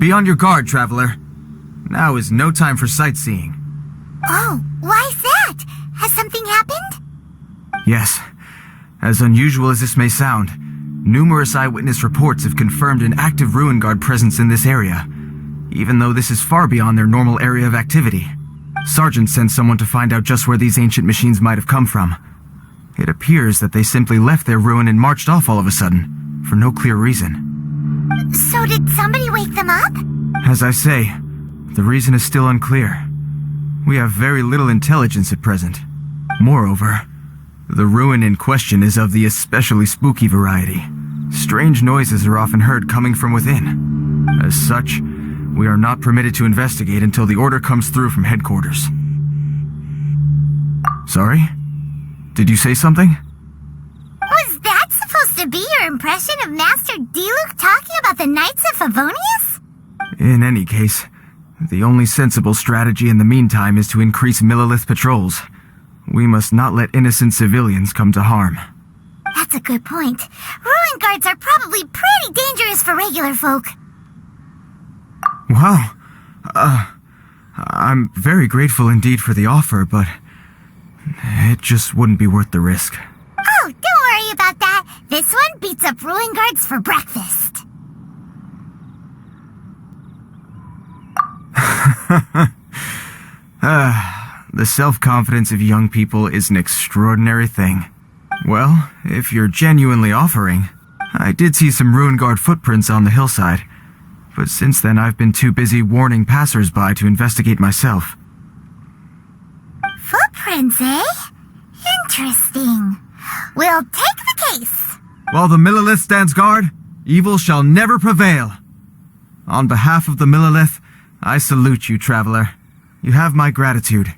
Be on your guard, traveler. Now is no time for sightseeing. Oh, why is that? Has something happened? Yes. As unusual as this may sound, numerous eyewitness reports have confirmed an active ruin guard presence in this area, even though this is far beyond their normal area of activity. Sergeant sent someone to find out just where these ancient machines might have come from. It appears that they simply left their ruin and marched off all of a sudden, for no clear reason. So did somebody wake them up? As I say, the reason is still unclear. We have very little intelligence at present. Moreover, the ruin in question is of the especially spooky variety. Strange noises are often heard coming from within. As such, we are not permitted to investigate until the order comes through from headquarters. Sorry? Did you say something? Was that supposed to be your impression of Master Diluc talking about the Knights of Favonius? In any case, the only sensible strategy in the meantime is to increase Millilith patrols. We must not let innocent civilians come to harm. That's a good point. Ruin guards are probably pretty dangerous for regular folk. Wow. I'm very grateful indeed for the offer, but it just wouldn't be worth the risk. Oh, don't worry about that. This one beats up ruin guards for breakfast. The self-confidence of young people is an extraordinary thing. Well, if you're genuinely offering, I did see some ruin guard footprints on the hillside, but since then I've been too busy warning passers-by to investigate myself. Footprints, eh? Interesting. We'll take the case. While the Millilith stands guard, evil shall never prevail. On behalf of the Millilith, I salute you, traveler. You have my gratitude.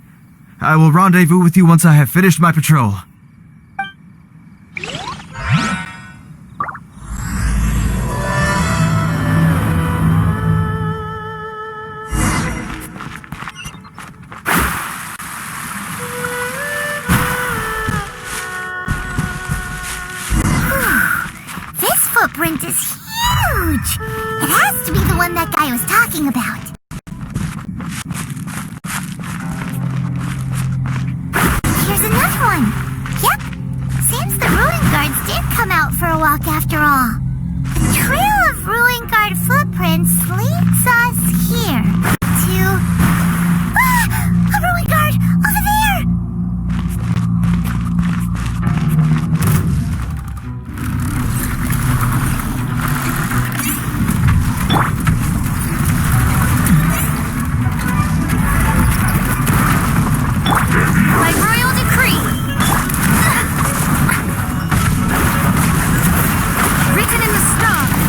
I will rendezvous with you once I have finished my patrol. This footprint is huge. It has to be the one that guy was talking about. Here's another one. Yep. Seems the ruin guards did come out for a walk after all. The trail of ruin guard footprints leads us here to... a ruin guard over there! By royal decree, written in the stars,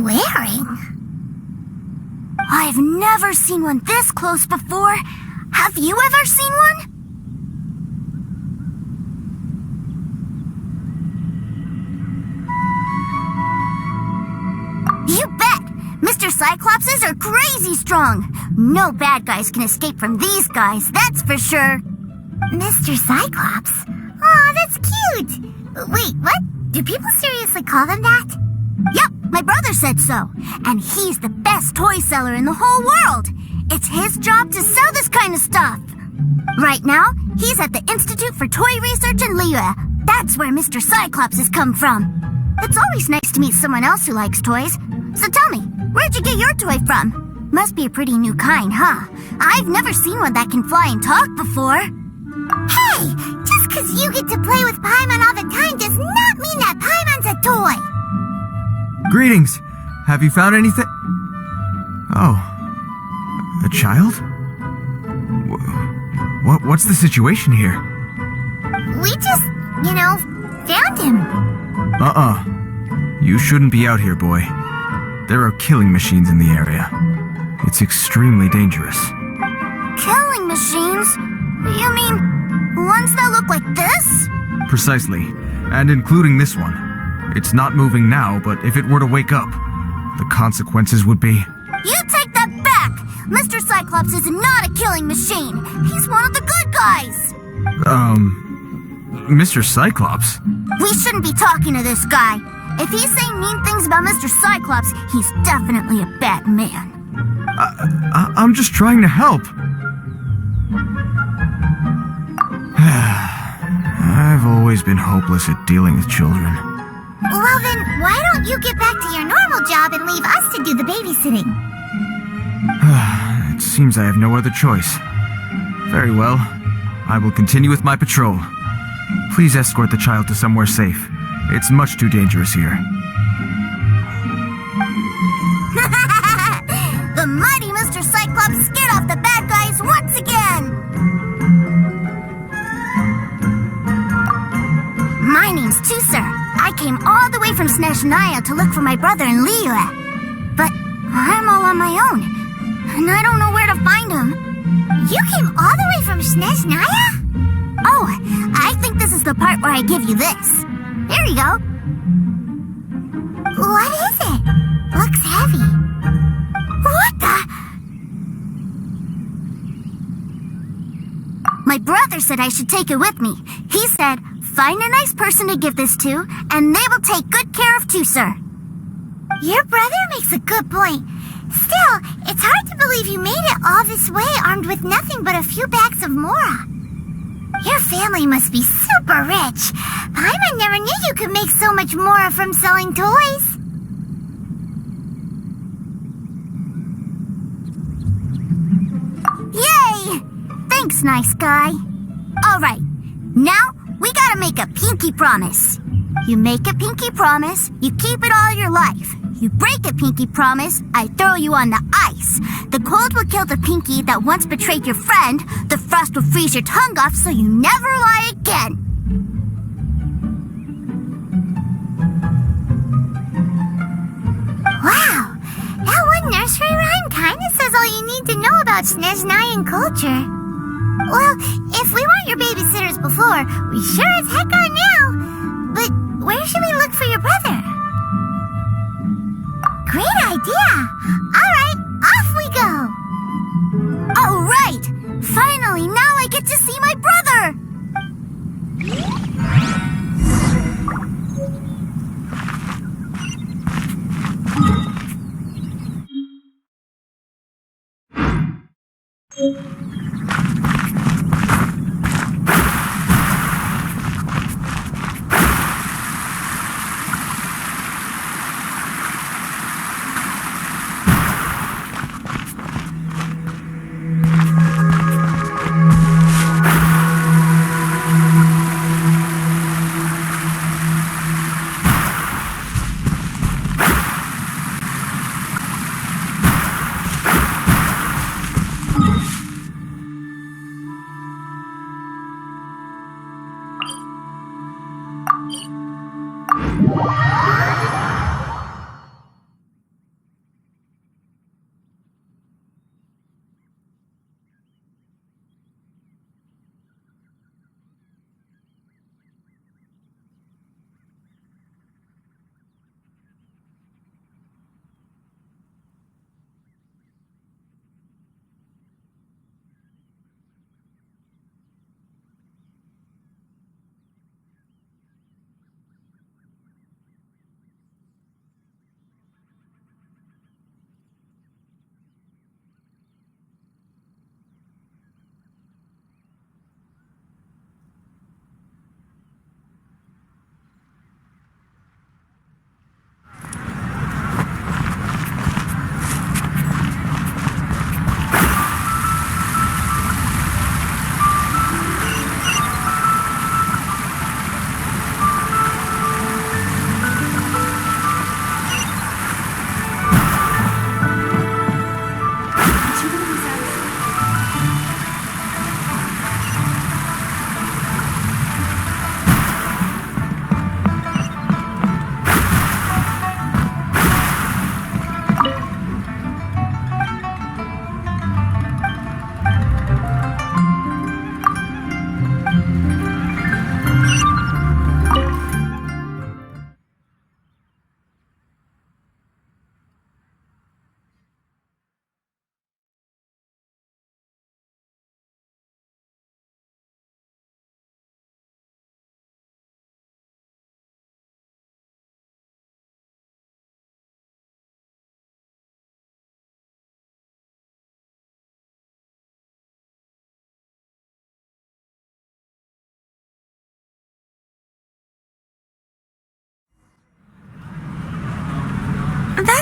he wearing? I've never seen one this close before. Have you ever seen one? You bet! Mr. Cyclopses are crazy strong. No bad guys can escape from these guys, that's for sure. Mr. Cyclops? Aw, that's cute! Wait, what? Do people seriously call them that? Yep, my brother said so. And he's the best toy seller in the whole world. It's his job to sell this kind of stuff. Right now, he's at the Institute for Toy Research in Liyue. That's where Mr. Cyclops has come from. It's always nice to meet someone else who likes toys. So tell me, where'd you get your toy from? Must be a pretty new kind, huh? I've never seen one that can fly and talk before. Hey! Just 'cause you get to play with Paimon all the time does not mean that Paimon's a toy! Greetings! Have you found anything? Oh. A child? What's the situation here? We just, found him. You shouldn't be out here, boy. There are killing machines in the area. It's extremely dangerous. Killing machines? You mean ones that look like this? Precisely. And including this one. It's not moving now, but if it were to wake up, the consequences would be... You take that back! Mr. Cyclops is not a killing machine. He's one of the good guys. Mr. Cyclops? We shouldn't be talking to this guy. If he's saying mean things about Mr. Cyclops, he's definitely a bad man. I'm just trying to help. I've always been hopeless at dealing with children. Well then, why don't you get back to your normal job and leave us to do the babysitting? It seems I have no other choice. Very well. I will continue with my patrol. Please escort the child to somewhere safe. It's much too dangerous here. The mighty Mr. Cyclops scared off the bad guys once again! My name's Teucer. I came all the way from Snezhnaya to look for my brother in Liyue. But I'm all on my own, and I don't know where to find him. You came all the way from Snezhnaya? Oh, I think this is the part where I give you this. Here you go. What is it? Looks heavy. What the? My brother said I should take it with me. He said, find a nice person to give this to, and they will take good care of Teucer. Your brother makes a good point. Still, it's hard to believe you made it all this way armed with nothing but a few bags of mora. Your family must be super rich. Paimon never knew you could make so much mora from selling toys. Yay! Thanks, nice guy. Alright, now we gotta make a pinky promise. You make a pinky promise, you keep it all your life. You break a pinky promise, I throw you on the ice. The cold will kill the pinky that once betrayed your friend. The frost will freeze your tongue off so you never lie again. Wow, that one nursery rhyme kinda says all you need to know about Snezhnayan culture. Well, if we weren't your babysitters before, we sure as heck are now. But where should we look for your brother? Great idea! Alright, off we go! Alright! Finally, now I get to see my brother!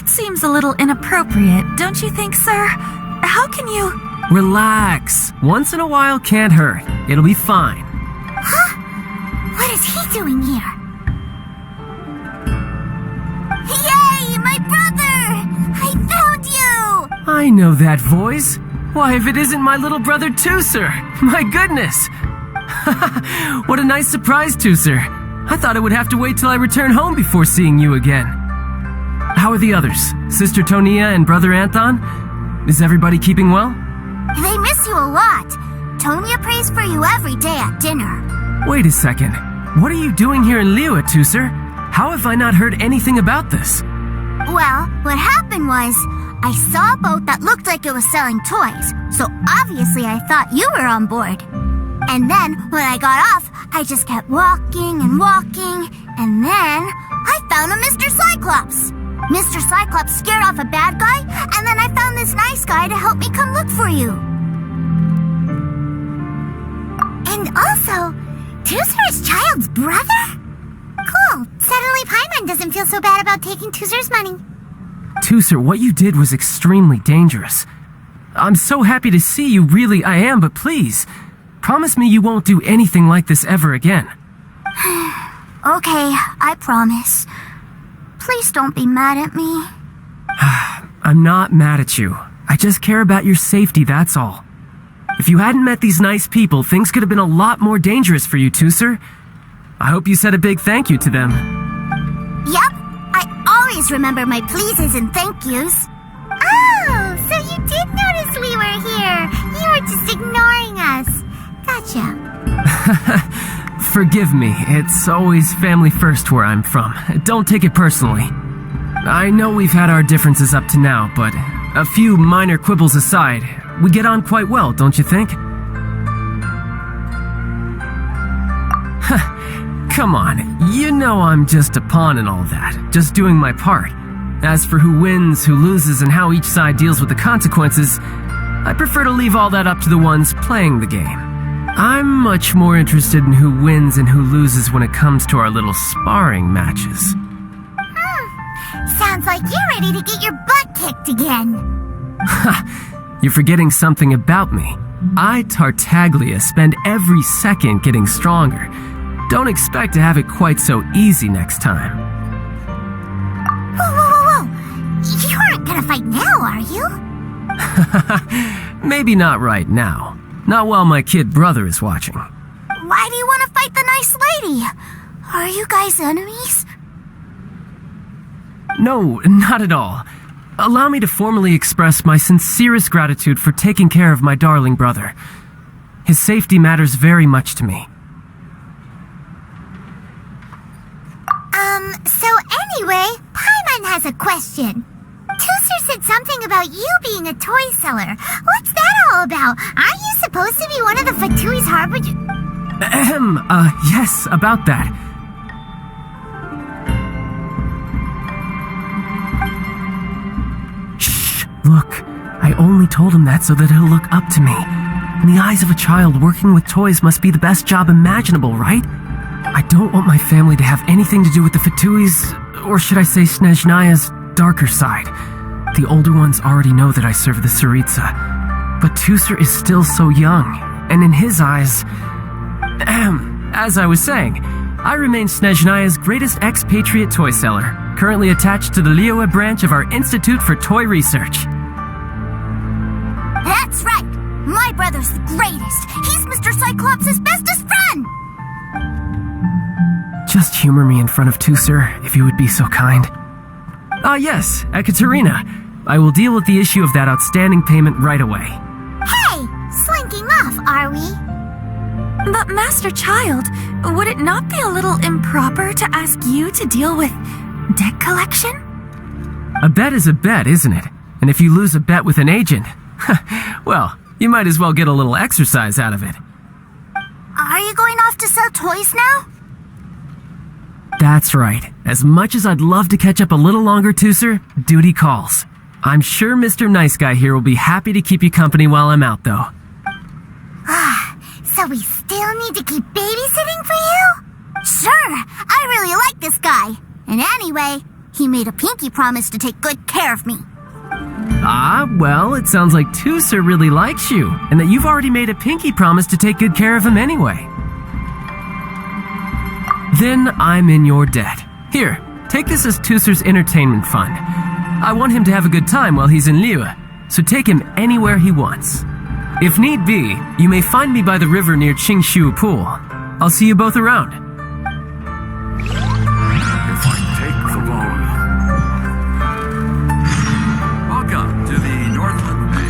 That seems a little inappropriate, don't you think, sir? How can you... Relax. Once in a while can't hurt. It'll be fine. Huh? What is he doing here? Yay, my brother! I found you! I know that voice. Why, if it isn't my little brother Teucer! My goodness! What a nice surprise, Teucer. I thought I would have to wait till I return home before seeing you again. How are the others? Sister Tonia and Brother Anton? Is everybody keeping well? They miss you a lot. Tonia prays for you every day at dinner. Wait a second. What are you doing here in Liyue, Teucer? How have I not heard anything about this? Well, what happened was, I saw a boat that looked like it was selling toys, so obviously I thought you were on board. And then, when I got off, I just kept walking and walking, and then I found a Mr. Cyclops. Mr. Cyclops scared off a bad guy, and then I found this nice guy to help me come look for you. And also, Teucer is Childe's brother? Cool. Suddenly Paimon doesn't feel so bad about taking Teucer's money. Teucer, what you did was extremely dangerous. I'm so happy to see you, really I am, but please, promise me you won't do anything like this ever again. Okay, I promise. Please don't be mad at me. I'm not mad at you. I just care about your safety, that's all. If you hadn't met these nice people, things could have been a lot more dangerous for you, Teucer. I hope you said a big thank you to them. Yup, I always remember my pleases and thank yous. Oh, so you did notice we were here. You were just ignoring us. Gotcha. Forgive me, it's always family first where I'm from. Don't take it personally. I know we've had our differences up to now, but a few minor quibbles aside, we get on quite well, don't you think? Come on, you know I'm just a pawn and all that, just doing my part. As for who wins, who loses, and how each side deals with the consequences, I prefer to leave all that up to the ones playing the game. I'm much more interested in who wins and who loses when it comes to our little sparring matches. Sounds like you're ready to get your butt kicked again. You're forgetting something about me. I, Tartaglia, spend every second getting stronger. Don't expect to have it quite so easy next time. Whoa. You aren't gonna fight now, are you? Maybe not right now. Not while my kid brother is watching. Why do you want to fight the nice lady? Are you guys enemies? No, not at all. Allow me to formally express my sincerest gratitude for taking care of my darling brother. His safety matters very much to me. So anyway, Paimon has a question. Teucer said something about you being a toy seller. What's that all about? Aren't you supposed to be one of the Fatui's Harbinger? Yes, about that. Shh, look. I only told him that so that he'll look up to me. In the eyes of a child, working with toys must be the best job imaginable, right? I don't want my family to have anything to do with the Fatui's, or should I say Snezhnaya's, darker side. The older ones already know that I serve the Tsaritsa, but Teucer is still so young, and in his eyes... as I was saying, I remain Snezhnaya's greatest expatriate toy seller, currently attached to the Liyue branch of our Institute for Toy Research. That's right! My brother's the greatest! He's Mr. Cyclops' bestest friend! Just humor me in front of Teucer, if you would be so kind. Yes, Ekaterina. I will deal with the issue of that outstanding payment right away. Hey, slinking off, are we? But Master Child, would it not be a little improper to ask you to deal with debt collection? A bet is a bet, isn't it? And if you lose a bet with an agent, well, you might as well get a little exercise out of it. Are you going off to sell toys now? That's right. As much as I'd love to catch up a little longer, Teucer, duty calls. I'm sure Mr. Nice Guy here will be happy to keep you company while I'm out, though. So we still need to keep babysitting for you? Sure, I really like this guy. And anyway, He made a pinky promise to take good care of me. Ah, well, it sounds like Teucer really likes you, and that you've already made a pinky promise to take good care of him anyway. Then I'm in your debt. Here, take this as Teucer's entertainment fund. I want him to have a good time while he's in Liyue, so take him anywhere he wants. If need be, you may find me by the river near Qingshu Pool. I'll see you both around. If I take the loan. Welcome to the Northland Bay.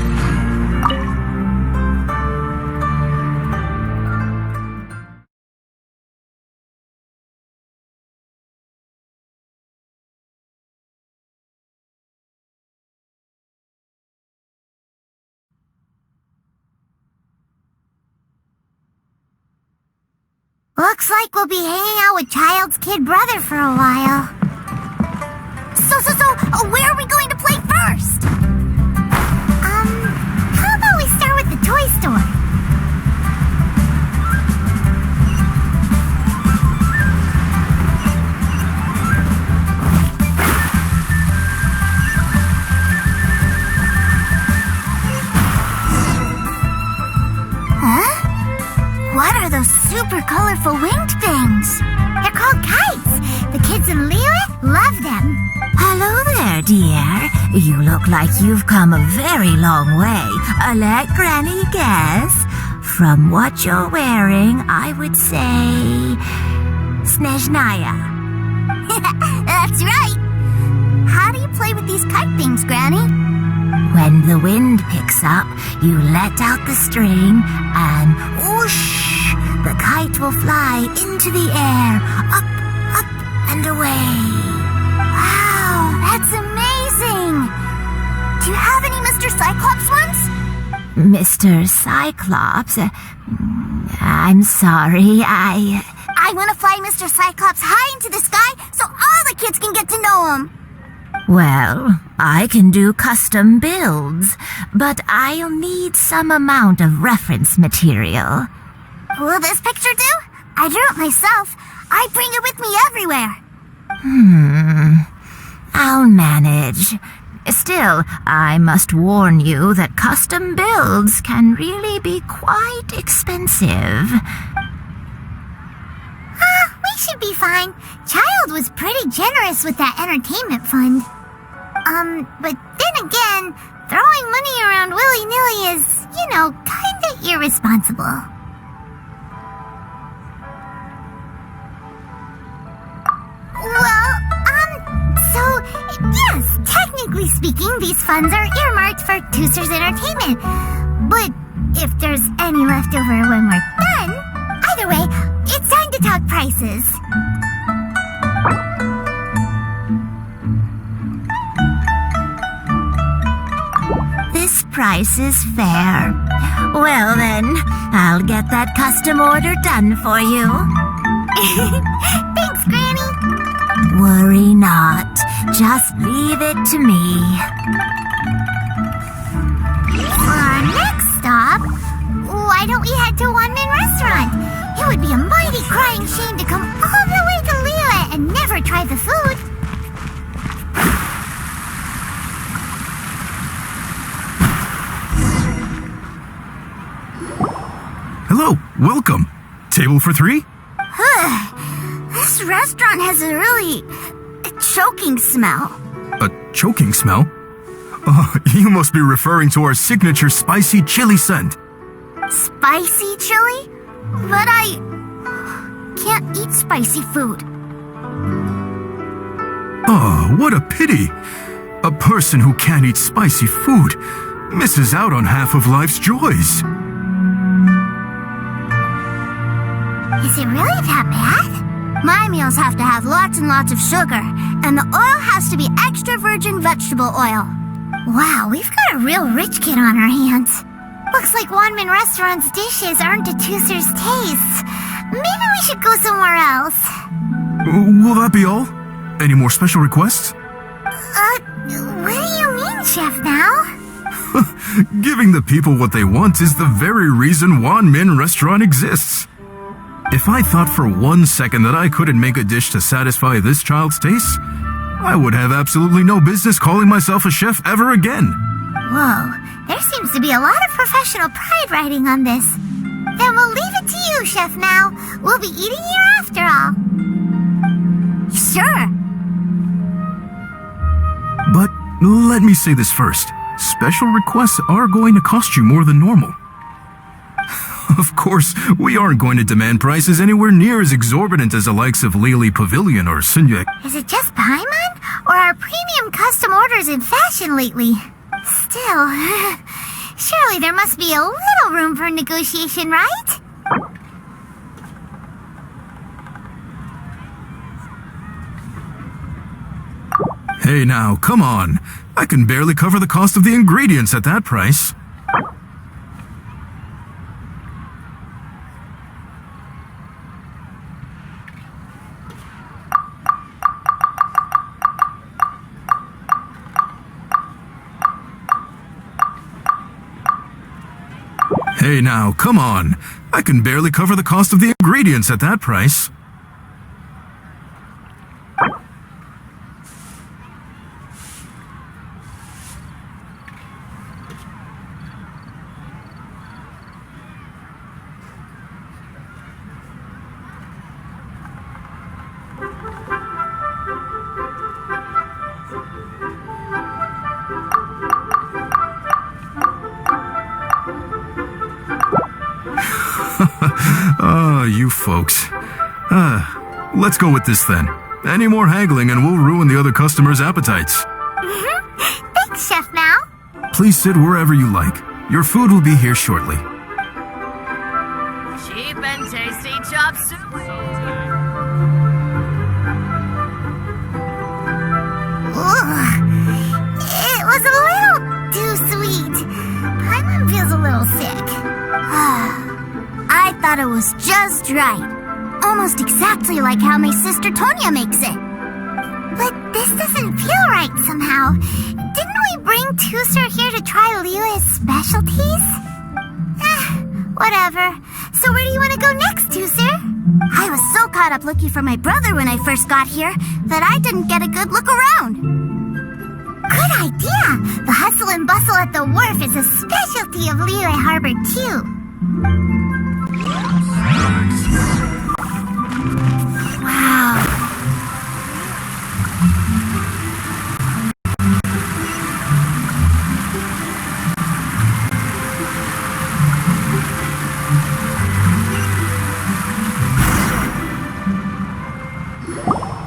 Looks like we'll be hanging out with Childe's kid brother for a while. Where are we going to play first? How about we start with the toy store? What are those super colorful winged things? They're called kites. The kids in Liyue love them. Hello there, dear. You look like you've come a very long way. Let Granny guess. From what you're wearing, I would say... Snezhnaya. That's right. How do you play with these kite things, Granny? When the wind picks up, you let out the string and whoosh! The kite will fly into the air, up, and away. Wow, that's amazing. Do you have any Mr. Cyclops ones? Mr. Cyclops? I'm sorry, I want to fly Mr. Cyclops high into the sky so all the kids can get to know him. Well, I can do custom builds, but I'll need some amount of reference material. Will this picture do? I drew it myself. I bring it with me everywhere. I'll manage. Still, I must warn you that custom builds can really be quite expensive. We should be fine. Childe was pretty generous with that entertainment fund. But then again, throwing money around willy-nilly is, kinda irresponsible. Well, so, yes, technically speaking, these funds are earmarked for Teucer's entertainment. But if there's any left over when we're done, either way, it's time to talk prices. This price is fair. Well then, I'll get that custom order done for you. Thanks, Granny. Worry not. Just leave it to me. For our next stop, why don't we head to One-Man Restaurant? It would be a mighty crying shame to come all the way to Liyue and never try the food. Hello, welcome. Table for 3? This restaurant has a really choking smell. A choking smell? Oh, you must be referring to our signature spicy chili scent. Spicy chili? But I can't eat spicy food. Oh, what a pity. A person who can't eat spicy food misses out on half of life's joys. Is it really that bad? My meals have to have lots and lots of sugar, and the oil has to be extra virgin vegetable oil. Wow, we've got a real rich kid on our hands. Looks like One-Man Restaurant's dishes aren't to Teucer's taste. Maybe we should go somewhere else. Will that be all? Any more special requests? What do you mean, Chef now? Giving the people what they want is the very reason One-Man Restaurant exists. If I thought for 1 second that I couldn't make a dish to satisfy this child's taste, I would have absolutely no business calling myself a chef ever again. Whoa, there seems to be a lot of professional pride riding on this. Then we'll leave it to you, Chef Mao. We'll be eating here after all. Sure. But let me say this first. Special requests are going to cost you more than normal. Of course, we aren't going to demand prices anywhere near as exorbitant as the likes of Liyue Pavilion or Sunye. Is it just Paimon? Or are premium custom orders in fashion lately? Still, surely there must be a little room for negotiation, right? Hey now, come on. I can barely cover the cost of the ingredients at that price. Hey now, come on. I can barely cover the cost of the ingredients at that price. You folks. Let's go with this then. Any more haggling and we'll ruin the other customers' appetites. Thanks, Chef Mao. Please sit wherever you like. Your food will be here shortly. Cheap and tasty chop suey. It was a little too sweet. Paimon feels a little sick. I thought it was just right. Almost exactly like how my sister Tonya makes it. But this doesn't feel right somehow. Didn't we bring Teucer here to try Liyue's specialties? Whatever. So where do you want to go next, Teucer? I was so caught up looking for my brother when I first got here that I didn't get a good look around. Good idea! The hustle and bustle at the wharf is a specialty of Liyue Harbor, too. Wow.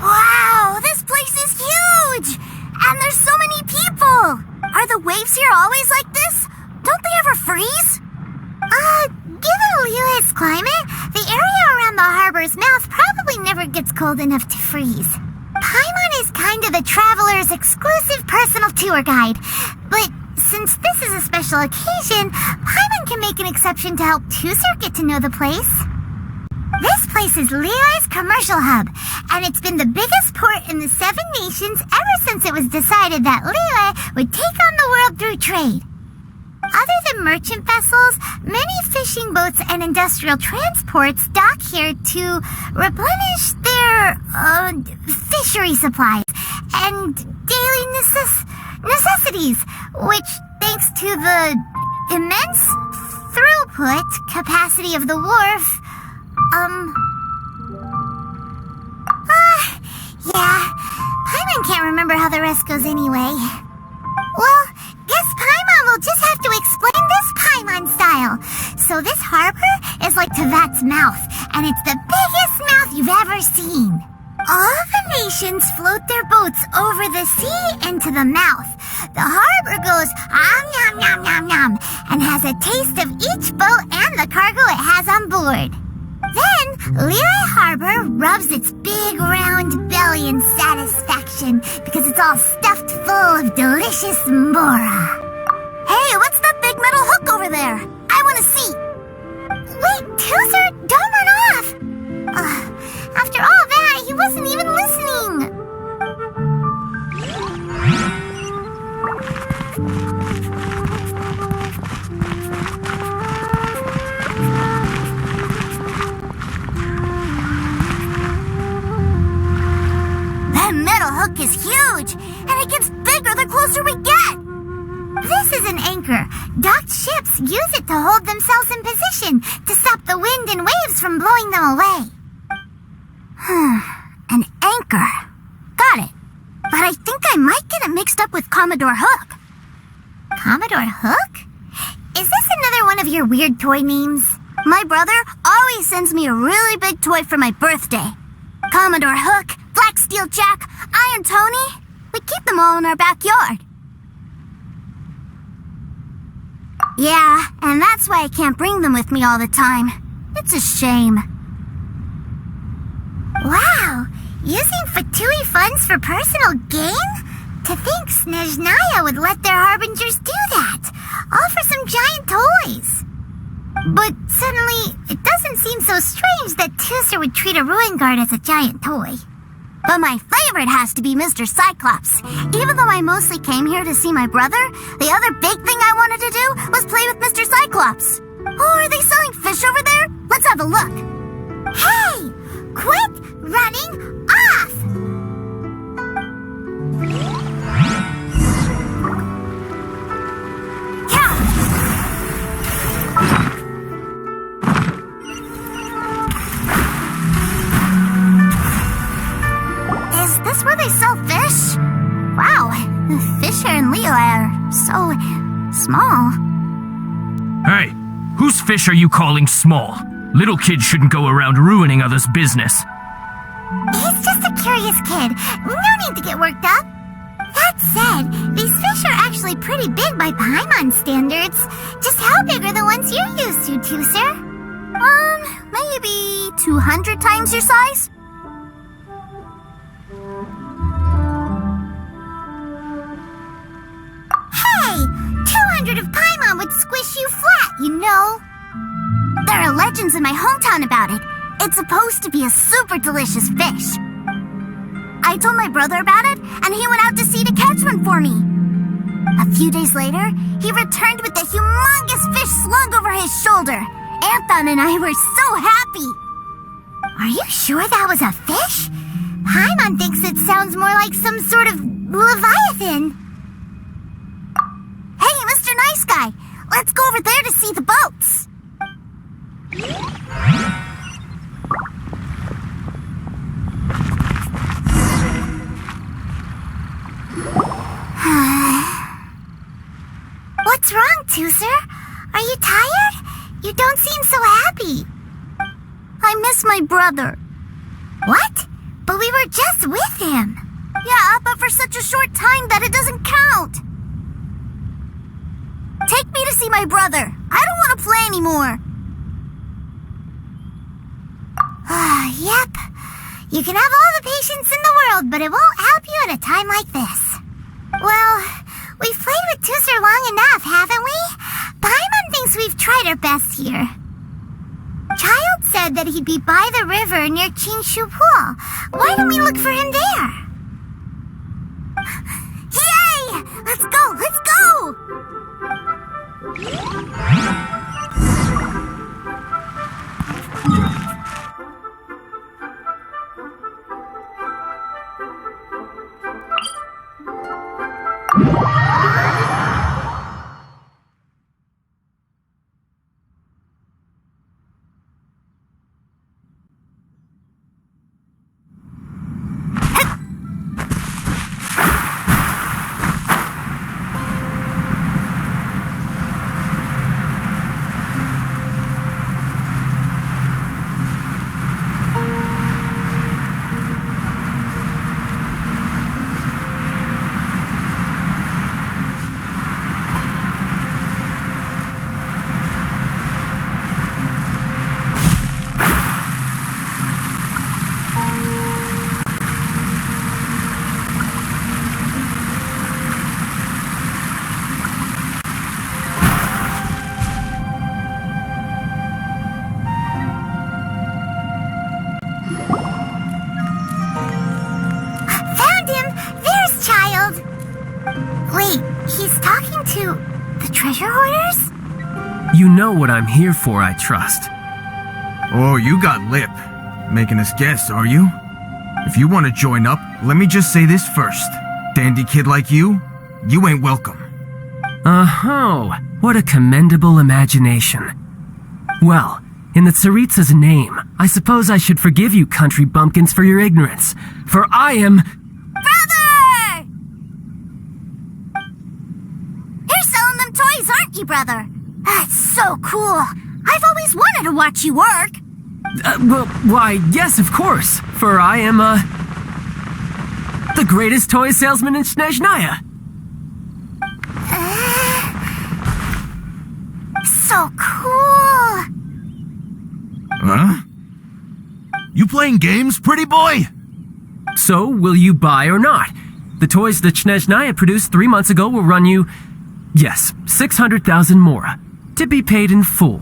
Wow, this place is huge! And there's so many people! Are the waves here always like this? Don't they ever freeze? Given Liyue's climate, the area around the harbor's mouth probably never gets cold enough to freeze. Paimon is kind of the traveler's exclusive personal tour guide, but since this is a special occasion, Paimon can make an exception to help Teucer get to know the place. This place is Liyue's commercial hub, and it's been the biggest port in the Seven Nations ever since it was decided that Liyue would take on the world through trade. Other than merchant vessels, many fishing boats and industrial transports dock here to replenish their fishery supplies and daily necessities, which, thanks to the immense throughput capacity of the wharf, Paimon can't remember how the rest goes anyway. Well, guess Paimon will just have to explain this Paimon style. So this harbor is like Tevat's mouth, and it's the biggest mouth you've ever seen. All the nations float their boats over the sea into the mouth. The harbor goes nom nom nom nom and has a taste of each boat and the cargo it has on board. Then, Liyue Harbor rubs its big round belly in satisfaction because it's all stuffed full of delicious mbora. Hey, what's that big metal hook over there? I want to see. Wait, Teucer, don't run off! After all that, he wasn't even listening! That metal hook is huge! use it to hold themselves in position to stop the wind and waves from blowing them away. An anchor. Got it. But I think I might get it mixed up with Commodore Hook. Commodore Hook? Is this another one of your weird toy names? My brother always sends me a really big toy for my birthday. Commodore Hook, Black Steel Jack, Iron Tony. We keep them all in our backyard. Yeah, and that's why I can't bring them with me all the time. It's a shame. Wow! Using Fatui funds for personal gain? To think Snezhnaya would let their Harbingers do that, all for some giant toys. But suddenly, it doesn't seem so strange that Teucer would treat a ruin guard as a giant toy. But my favorite has to be Mr. Cyclops. Even though I mostly came here to see my brother, the other big thing I wanted to do was play with Mr. Cyclops. Oh, are they selling fish over there? Let's have a look. Hey! Quit running off! Is this where they sell fish? Wow, the fish here in Liyue are so small. Hey, whose fish are you calling small? Little kids shouldn't go around ruining others' business. He's just a curious kid. No need to get worked up. That said, these fish are actually pretty big by Paimon standards. Just how big are the ones you're used to, Teucer? Maybe 200 times your size? Hey! 200 of Paimon would squish you flat, you know. There are legends in my hometown about it. It's supposed to be a super delicious fish. I told my brother about it, and he went out to sea to catch one for me. A few days later, he returned with a humongous fish slung over his shoulder. Anton and I were so happy. Are you sure that was a fish? Paimon thinks it sounds more like some sort of leviathan. Hey, Mr. Nice Guy, let's go over there to see the boats. What's wrong, Teucer? Are you tired? You don't seem so happy. I miss my brother. What? But we were just with him. Yeah, but for such a short time that it doesn't count. Take me to see my brother. I don't want to play anymore. Yep. You can have all the patience in the world, but it won't help you at a time like this. Well, we've played with Teucer long enough, haven't we? Paimon thinks we've tried our best here. Childe said that he'd be by the river near Chinshu Pool. Why don't we look for him there? Yay! Let's go! Let's go! Treasure hoarders? You know what I'm here for, I trust. Oh, you got lip. Making us guess, are you? If you want to join up, let me just say this first. Dandy kid like you ain't welcome. Uh-huh. What a commendable imagination. Well, in the Tsaritsa's name, I suppose I should forgive you country bumpkins for your ignorance, for I am... Brother! You're selling them toys, aren't you, brother? That's so cool. I've always wanted to watch you work. Why, yes, of course, for I am, the greatest toy salesman in Snezhnaya. So cool. Huh? You playing games, pretty boy? So, will you buy or not? The toys that Snezhnaya produced 3 months ago will run you, yes, 600,000 mora, to be paid in full.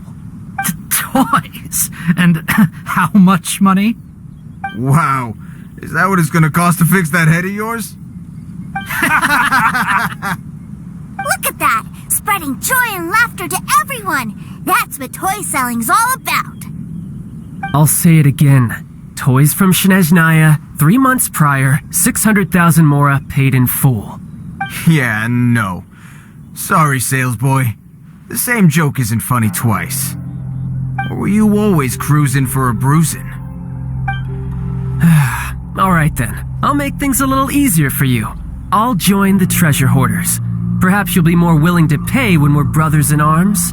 Toys? And how much money? Wow. Is that what it's gonna cost to fix that head of yours? Look at that! Spreading joy and laughter to everyone! That's what toy selling's all about! I'll say it again. Toys from Snezhnaya, 3 months prior, 600,000 mora paid in full. Yeah, no. Sorry, sales boy. The same joke isn't funny twice. Or were you always cruising for a bruising? Alright then, I'll make things a little easier for you. I'll join the treasure hoarders. Perhaps you'll be more willing to pay when we're brothers in arms?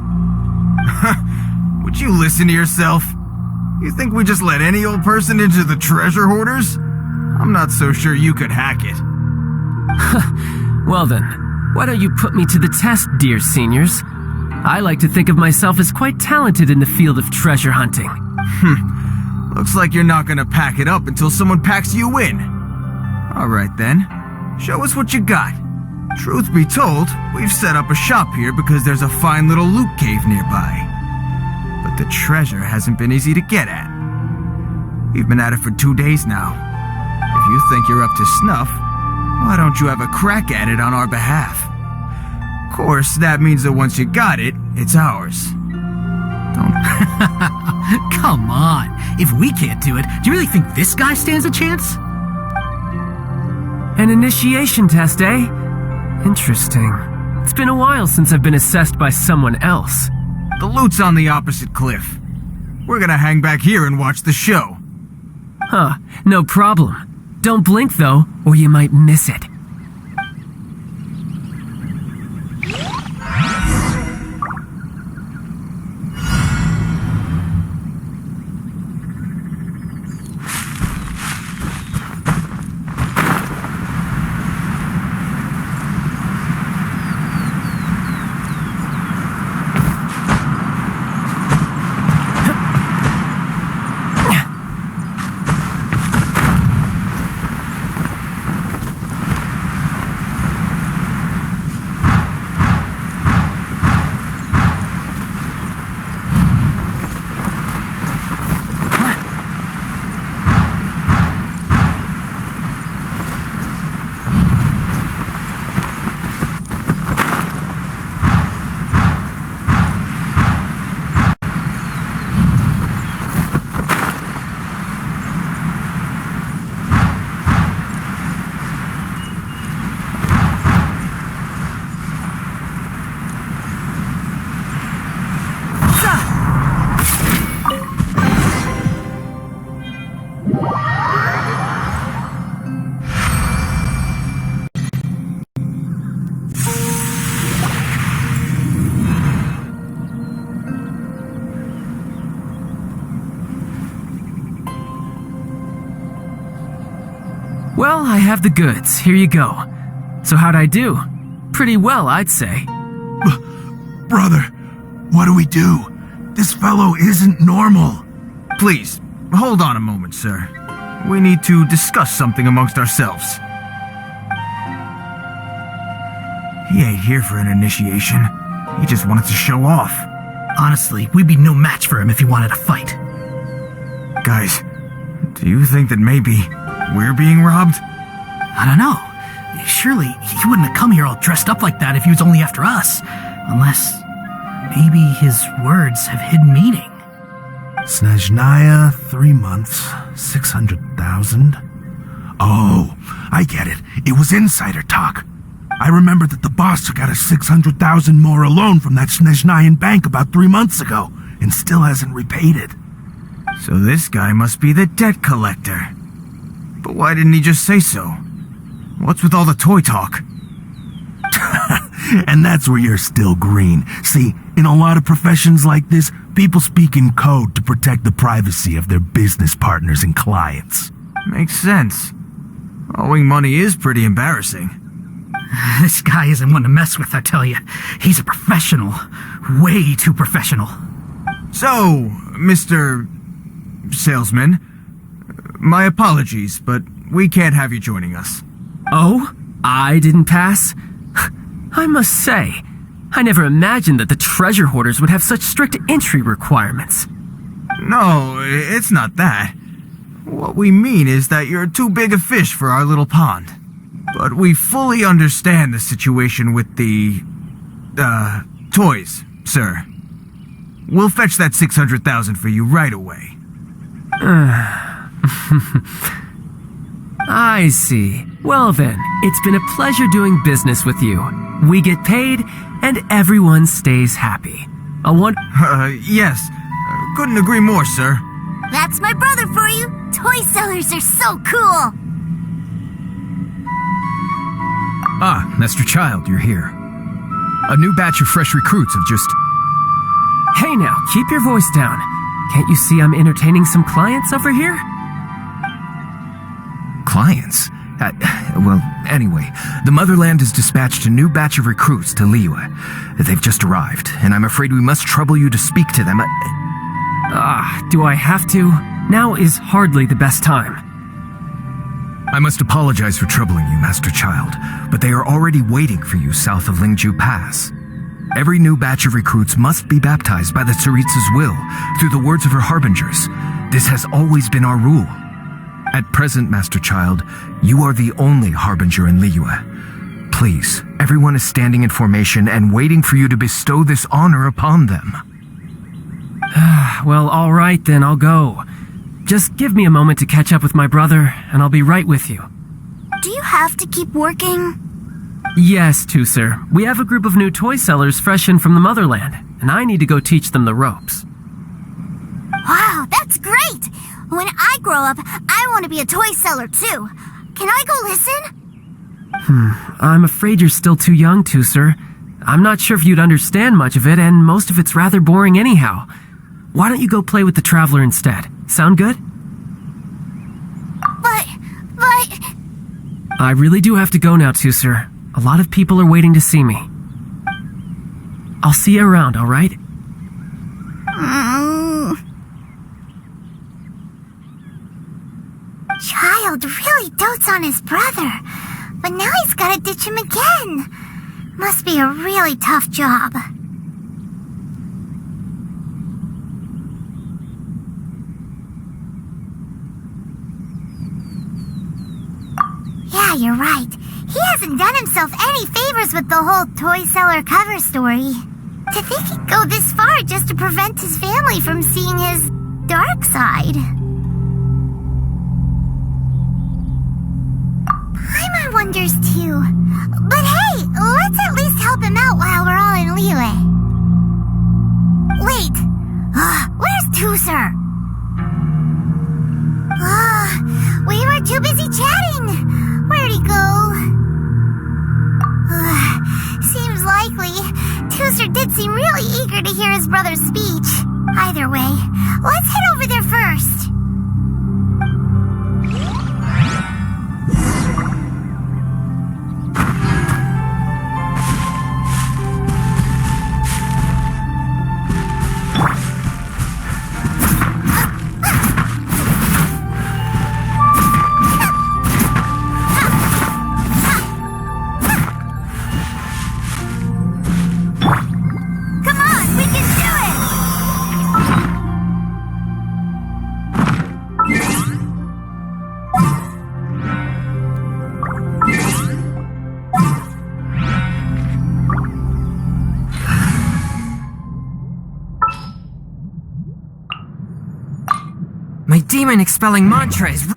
Would you listen to yourself? You think we just let any old person into the treasure hoarders? I'm not so sure you could hack it. Well then, why don't you put me to the test, dear seniors? I like to think of myself as quite talented in the field of treasure hunting. Looks like you're not gonna pack it up until someone packs you in. Alright then, show us what you got. Truth be told, we've set up a shop here because there's a fine little loot cave nearby. But the treasure hasn't been easy to get at. We've been at it for 2 days now. If you think you're up to snuff, why don't you have a crack at it on our behalf? Of course, that means that once you got it, it's ours. Don't... Come on. If we can't do it, do you really think this guy stands a chance? An initiation test, eh? Interesting. It's been a while since I've been assessed by someone else. The loot's on the opposite cliff. We're gonna hang back here and watch the show. Huh, no problem. Don't blink though, or you might miss it. Well, I have the goods. Here you go. So how'd I do? Pretty well, I'd say. Brother, what do we do? This fellow isn't normal. Please, hold on a moment, sir. We need to discuss something amongst ourselves. He ain't here for an initiation. He just wanted to show off. Honestly, we'd be no match for him if he wanted to fight. Guys, do you think that maybe we're being robbed? I don't know. Surely he wouldn't have come here all dressed up like that if he was only after us. Unless maybe his words have hidden meaning. Snezhnaya, 3 months, 600,000. Oh, I get it. It was insider talk. I remember that the boss took out a 600,000 more loan from that Snezhnayan bank about 3 months ago, and still hasn't repaid it. So this guy must be the debt collector. But why didn't he just say so? What's with all the toy talk? And that's where you're still green. See, in a lot of professions like this, people speak in code to protect the privacy of their business partners and clients. Makes sense. Owing money is pretty embarrassing. This guy isn't one to mess with, I tell you. He's a professional. Way too professional. So, Mr. Salesman, my apologies, but we can't have you joining us. Oh? I didn't pass? I must say, I never imagined that the treasure hoarders would have such strict entry requirements. No, it's not that. What we mean is that you're too big a fish for our little pond. But we fully understand the situation with the, toys, sir. We'll fetch that 600,000 for you right away. I see. Well then, it's been a pleasure doing business with you. We get paid, and everyone stays happy. Yes. Couldn't agree more, sir. That's my brother for you. Toy sellers are so cool. Ah, Master Childe, you're here. A new batch of fresh recruits have just... Hey now, keep your voice down. Can't you see I'm entertaining some clients over here? Clients? Well, anyway, the Motherland has dispatched a new batch of recruits to Liyue. They've just arrived, and I'm afraid we must trouble you to speak to them. Do I have to? Now is hardly the best time. I must apologize for troubling you, Master Childe, but they are already waiting for you south of Lingju Pass. Every new batch of recruits must be baptized by the Tsaritsa's will, through the words of her Harbingers. This has always been our rule. At present, Master Childe, you are the only Harbinger in Liyue. Please, everyone is standing in formation and waiting for you to bestow this honor upon them. Well, all right then, I'll go. Just give me a moment to catch up with my brother, and I'll be right with you. Do you have to keep working? Yes, Teucer. We have a group of new toy sellers fresh in from the Motherland, and I need to go teach them the ropes. Wow, that's great! When I grow up, I want to be a toy seller too. Can I go listen? I'm afraid you're still too young, Teucer. I'm not sure if you'd understand much of it, and most of it's rather boring anyhow. Why don't you go play with the Traveler instead? Sound good? But... I really do have to go now, Teucer. A lot of people are waiting to see me. I'll see you around, all right? Childe really dotes on his brother, but now he's gotta ditch him again. Must be a really tough job. Yeah, you're right. He hasn't done himself any favors with the whole toy seller cover story. To think he'd go this far just to prevent his family from seeing his dark side. Paimon wonders too. But hey, let's at least help him out while we're all in Liyue. Wait, where's Teucer? We were too busy chatting. Where'd he go? Seems likely. Teucer did seem really eager to hear his brother's speech. Either way, let's head over there first. My demon-expelling mantra is...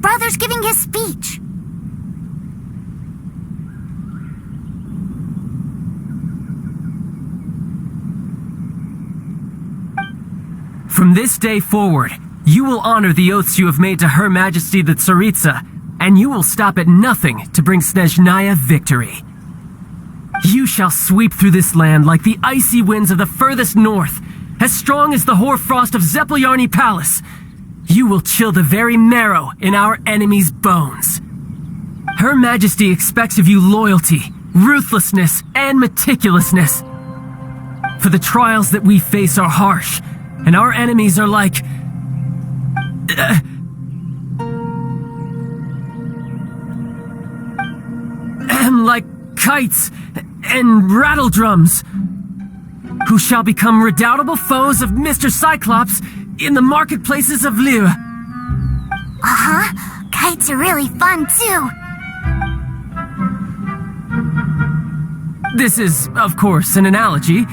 brother's giving his speech. From this day forward, you will honor the oaths you have made to Her Majesty the Tsaritsa, and you will stop at nothing to bring Snezhnaya victory. You shall sweep through this land like the icy winds of the furthest north, as strong as the hoarfrost of Zepelyarny Palace. You will chill the very marrow in our enemies' bones. Her Majesty expects of you loyalty, ruthlessness, and meticulousness. For the trials that we face are harsh, and our enemies are like... like kites and rattle drums, who shall become redoubtable foes of Mr. Cyclops in the marketplaces of Liyue. Uh-huh. Kites are really fun, too. This is, of course, an analogy.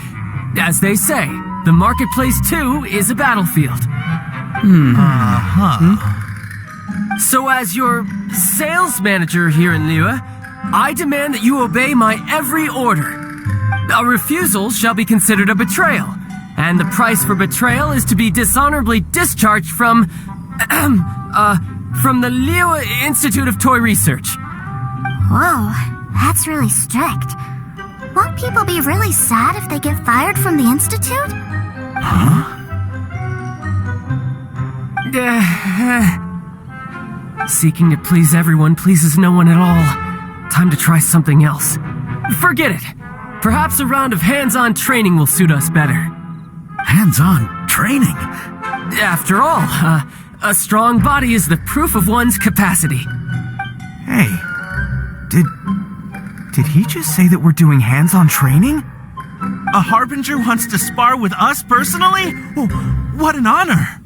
As they say, the marketplace, too, is a battlefield. So as your sales manager here in Liyue, I demand that you obey my every order. A refusal shall be considered a betrayal, and the price for betrayal is to be dishonorably discharged from the Liyue Institute of Toy Research. Whoa, that's really strict. Won't people be really sad if they get fired from the Institute? Seeking to please everyone pleases no one at all. Time to try something else. Forget it. Perhaps a round of hands-on training will suit us better. Hands-on training? After all, a strong body is the proof of one's capacity. Hey, did he just say that we're doing hands-on training? A Harbinger wants to spar with us personally? Oh, what an honor!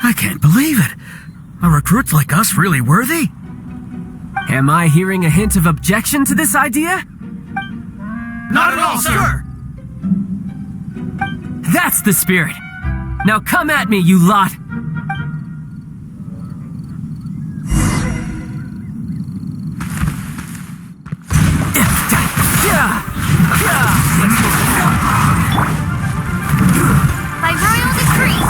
I can't believe it. Are recruits like us really worthy? Am I hearing a hint of objection to this idea? Not at all, sir! That's the spirit. Now come at me, you lot. By royal decree.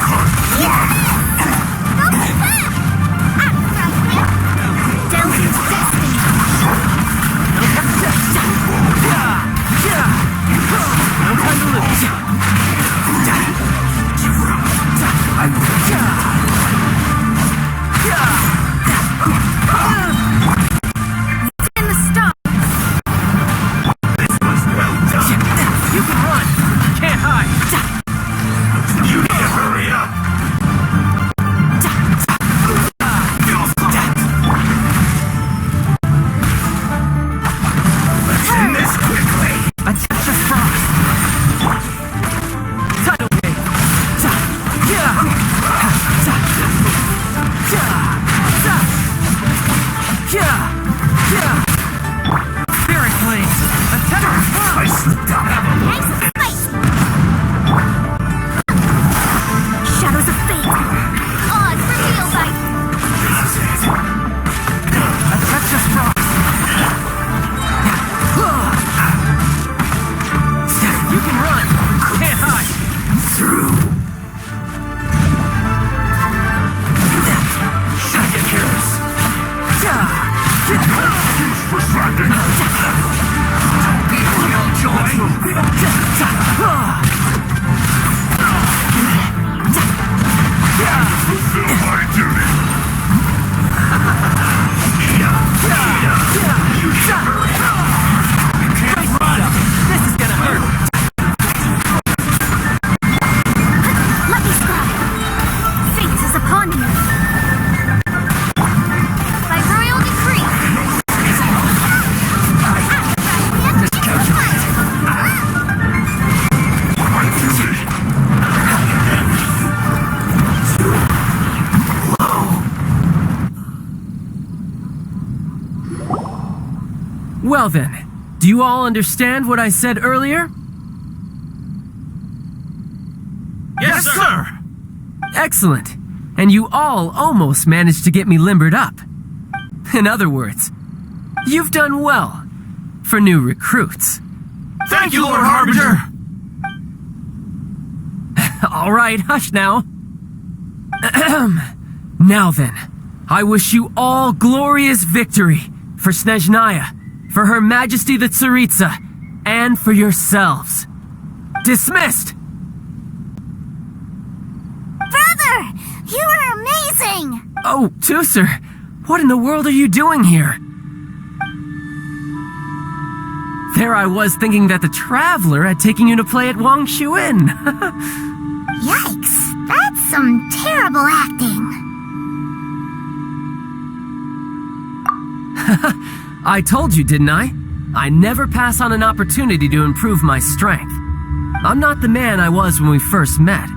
Delve into destiny. No time to lose. In the stone. You can run. Can't hide. You need to hurry up! Let's end this quickly! A touch of frost. Tidal wave. Spirit flames. A touch of frost. I slipped out. Shadows of fate. Odds revealed by A touch of frost. You can run. Can't hide. Through. Shut your ears. Use for sliding. Don't be real joy. Fulfill my duty. You can't run. This is gonna hurt. Let me scribe. Fate is upon you. by royal decree. My duty. Well then, do you all understand what I said earlier? Yes, sir! Excellent. And you all almost managed to get me limbered up. In other words, you've done well for new recruits. Thank you, Lord Harbinger! All right, hush now. Now then, I wish you all glorious victory for Snezhnaya, for Her Majesty the Tsaritsa, and for yourselves. Dismissed! Brother, you are amazing! Oh, Teucer, what in the world are you doing here? There I was thinking that the Traveler had taken you to play at Wang Shuin. Yikes, that's some terrible acting. I told you, didn't I? I never pass on an opportunity to improve my strength. I'm not the man I was when we first met.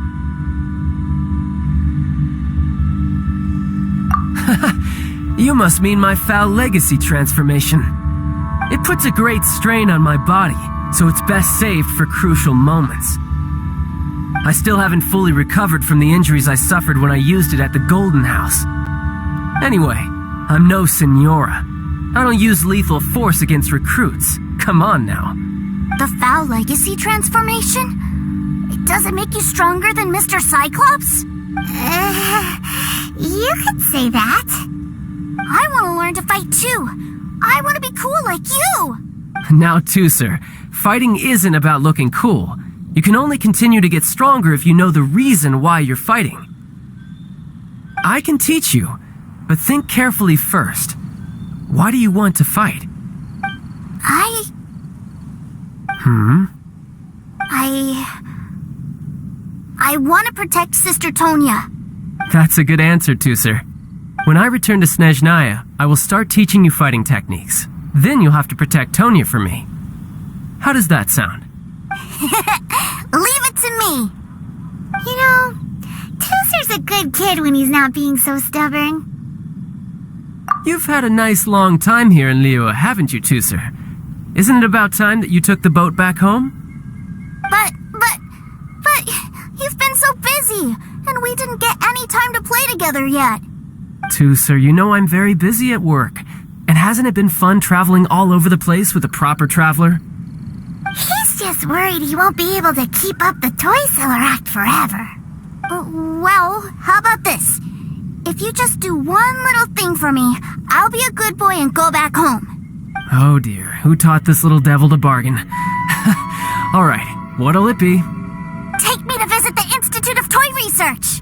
You must mean my foul legacy transformation. It puts a great strain on my body, so it's best saved for crucial moments. I still haven't fully recovered from the injuries I suffered when I used it at the Golden House. Anyway, I'm no Senora. I don't use lethal force against recruits. Come on now. The foul legacy transformation? Does it make you stronger than Mr. Cyclops? You could say that. I want to learn to fight too. I want to be cool like you. Now, Teucer, fighting isn't about looking cool. You can only continue to get stronger if you know the reason why you're fighting. I can teach you, but think carefully first. Why do you want to fight? I want to protect Sister Tonya. That's a good answer, Teucer. When I return to Snezhnaya, I will start teaching you fighting techniques. Then you'll have to protect Tonya for me. How does that sound? Leave it to me. You know, Teucer's a good kid when he's not being so stubborn. You've had a nice long time here in Liyue, haven't you, Teucer? Isn't it about time that you took the boat back home? But, you've been so busy, and we didn't get any time to play together yet. Teucer, you know I'm very busy at work. And hasn't it been fun traveling all over the place with a proper traveler? He's just worried he won't be able to keep up the toy seller act forever. Well, how about this? If you just do one little thing for me, I'll be a good boy and go back home. Oh dear, who taught this little devil to bargain? Alright, what'll it be? Take me to visit the Institute of Toy Research.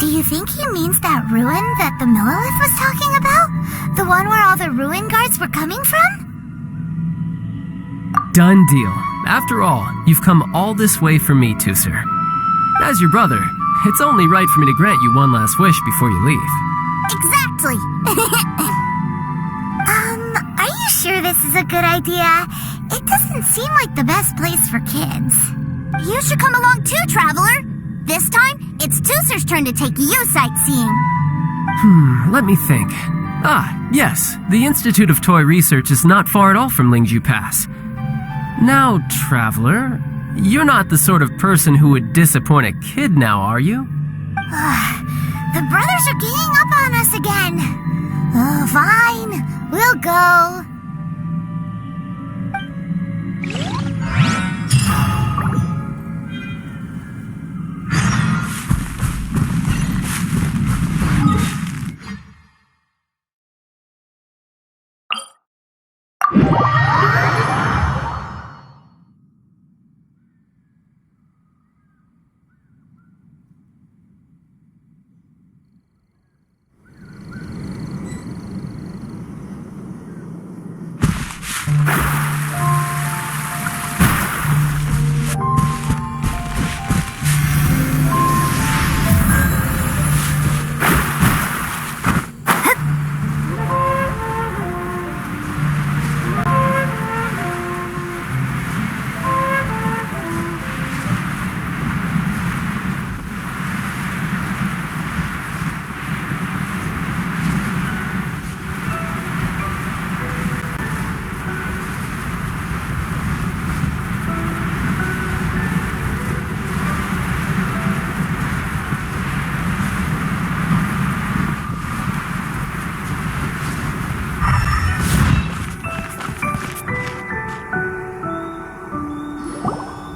Do you think he means that ruin that the Millilith was talking about? The one where all the ruin guards were coming from? Done deal. After all, you've come all this way for me, Teucer. As your brother, it's only right for me to grant you one last wish before you leave. Exactly. Are you sure this is a good idea? It doesn't seem like the best place for kids. You should come along too, Traveler. This time, it's Teucer's turn to take you sightseeing. Let me think. Yes, the Institute of Toy Research is not far at all from Lingju Pass. Now, Traveler, you're not the sort of person who would disappoint a kid now, are you? The brothers are ganging up on us again. Oh, fine. We'll go.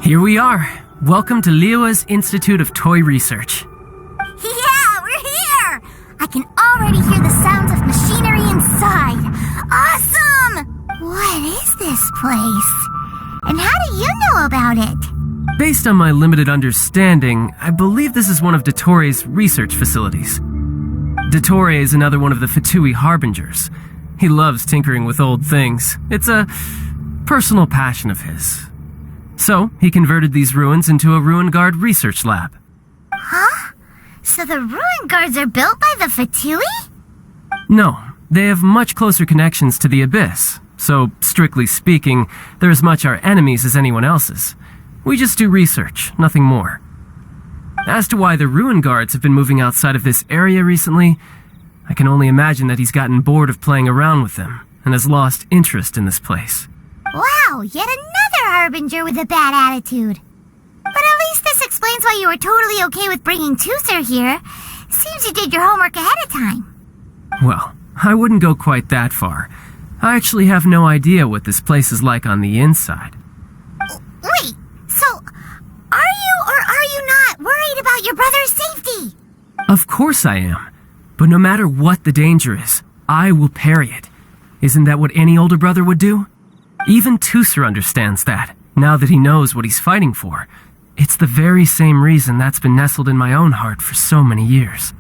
Here we are. Welcome to Liyue's Institute of Toy Research. Yeah, we're here! I can already hear the sounds of machinery inside. Awesome! What is this place? And how do you know about it? Based on my limited understanding, I believe this is one of Dottore research facilities. Dottore is another one of the Fatui Harbingers. He loves tinkering with old things. It's a personal passion of his. So, he converted these ruins into a Ruin Guard research lab. Huh? So the ruin guards are built by the Fatui? No, they have much closer connections to the Abyss. So, strictly speaking, they're as much our enemies as anyone else's. We just do research, nothing more. As to why the Ruin Guards have been moving outside of this area recently, I can only imagine that he's gotten bored of playing around with them and has lost interest in this place. Wow, yet another Harbinger with a bad attitude. But at least this explains why you were totally okay with bringing Teucer here. Seems you did your homework ahead of time. Well, I wouldn't go quite that far. I actually have no idea what this place is like on the inside. Wait, so are you or are you not worried about your brother's safety? Of course I am. But no matter what the danger is, I will parry it. Isn't that what any older brother would do? Even Teucer understands that, now that he knows what he's fighting for. It's the very same reason that's been nestled in my own heart for so many years.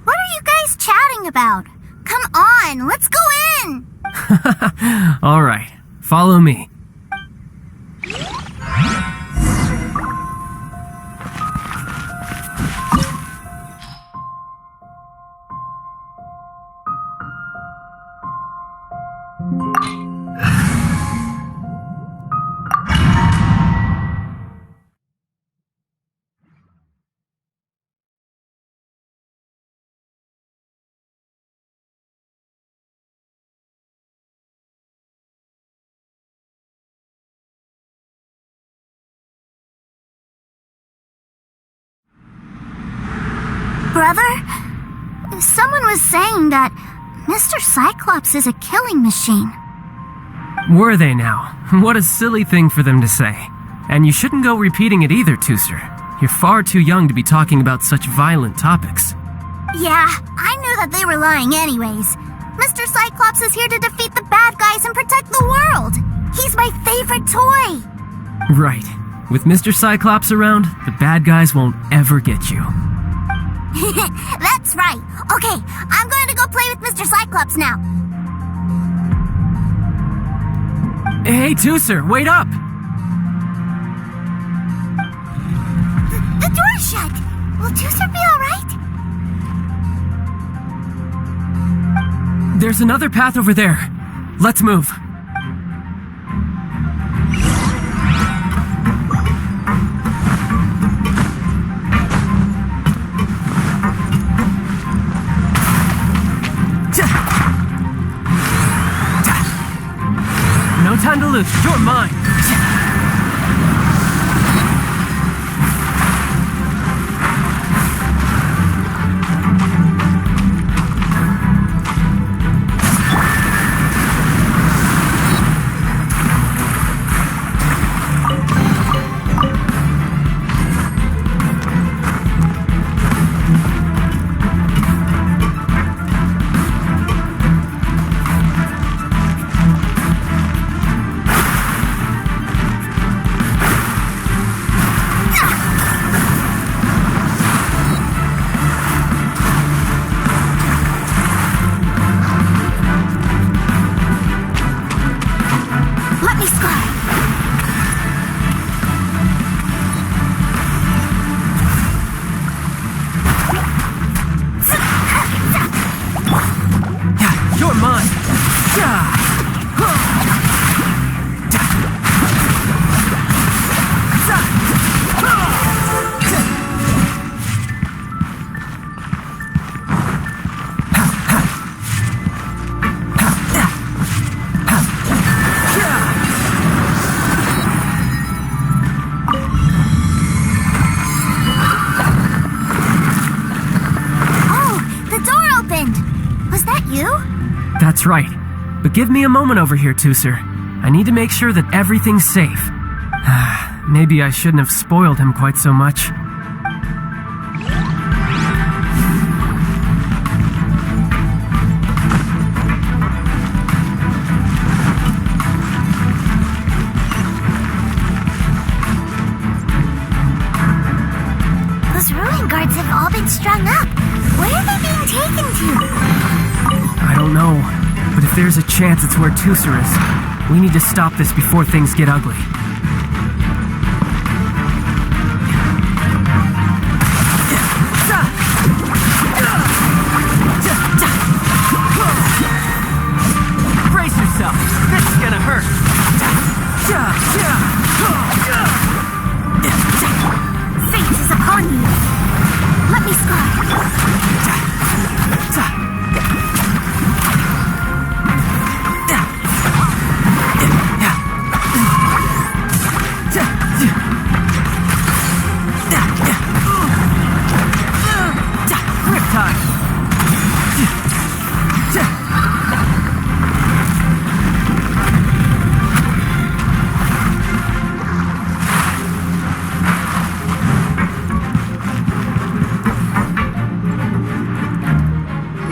What are you guys chatting about? Come on, let's go in! All right, follow me. Brother, someone was saying that Mr. Cyclops is a killing machine. Were they now? What a silly thing for them to say. And you shouldn't go repeating it either, Teucer. You're far too young to be talking about such violent topics. Yeah, I knew that they were lying anyways. Mr. Cyclops is here to defeat the bad guys and protect the world. He's my favorite toy. Right. With Mr. Cyclops around, the bad guys won't ever get you. That's right. Okay, I'm going to go play with Mr. Cyclops now. Hey, Teucer, wait up! The door's shut. Will Teucer be alright? There's another path over there. Let's move. No time to lose. You're mine. That's right. But give me a moment over here, Teucer. I need to make sure that everything's safe. Maybe I shouldn't have spoiled him quite so much. Those ruin guards have all been strung up. Where are they being taken to? I don't know, but if there's a chance it's where Teucer is, we need to stop this before things get ugly. Brace yourself. This is gonna hurt. Fate is upon you. Let me scar. Grip time.